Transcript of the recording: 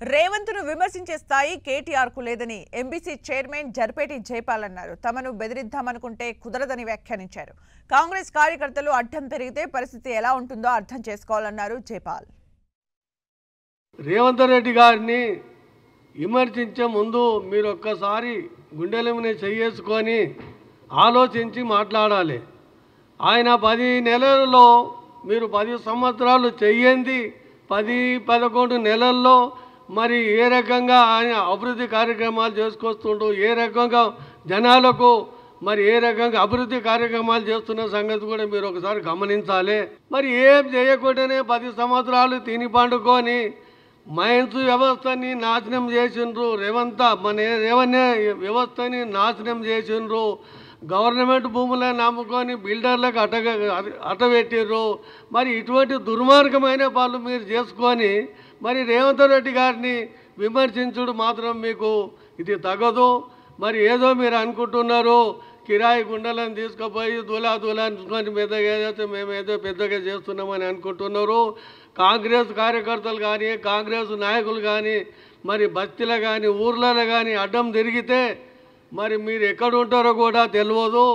రేవంత్ను విమర్శించే స్థాయి కేటీఆర్ కు లేదని ఎంబీసీ చైర్మన్ జర్పేటి జైపాల్ అన్నారు. తమను బెదిరిద్దామనుకుంటే కుదరదని వ్యాఖ్యానించారు. కాంగ్రెస్ కార్యకర్తలు అడ్డం పెరిగితే పరిస్థితి ఎలా ఉంటుందో అర్థం చేసుకోవాలన్నారు జైపాల్. రేవంత్ రెడ్డి గారిని విమర్శించే ముందు మీరు ఒక్కసారి గుండెల మీద చేసుకొని ఆలోచించి మాట్లాడాలి. ఆయన 10 నెలల్లో మీరు 10 సంవత్సరాలు చెయ్యండి, 10-11 నెలల్లో మరి ఏ రకంగా ఆయన అభివృద్ధి కార్యక్రమాలు చేసుకొస్తుంటూ ఏ రకంగా జనాలకు మరి ఏ రకంగా అభివృద్ధి కార్యక్రమాలు చేస్తున్న సంగతి కూడా మీరు ఒకసారి గమనించాలి. మరి ఏం చేయకుండానే 10 సంవత్సరాలు తిని పండుకొని మైన్స్ వ్యవస్థని నాశనం చేసిండ్రు. రేవన్య వ్యవస్థని నాశనం చేసిండ్రు. గవర్నమెంట్ భూములను నమ్ముకొని బిల్డర్లకు అటబెట్టిర్రు. మరి ఇటువంటి దుర్మార్గమైన పనులు మీరు చేసుకొని మరి రేవంత్ రెడ్డి గారిని విమర్శించుడు మాత్రం మీకు ఇది తగదు. మరి ఏదో మీరు అనుకుంటున్నారు, కిరాయి గుండెలను తీసుకుపోయి దులాని పెద్దగా చేస్తే మేము ఏదో పెద్దగా చేస్తున్నామని అనుకుంటున్నారు. కాంగ్రెస్ కార్యకర్తలు కానీ కాంగ్రెస్ నాయకులు కానీ మరి బస్తీలో కానీ ఊర్లలో కానీ అడ్డం తిరిగితే మరి మీరు ఎక్కడ ఉంటారో కూడా తెలియదు.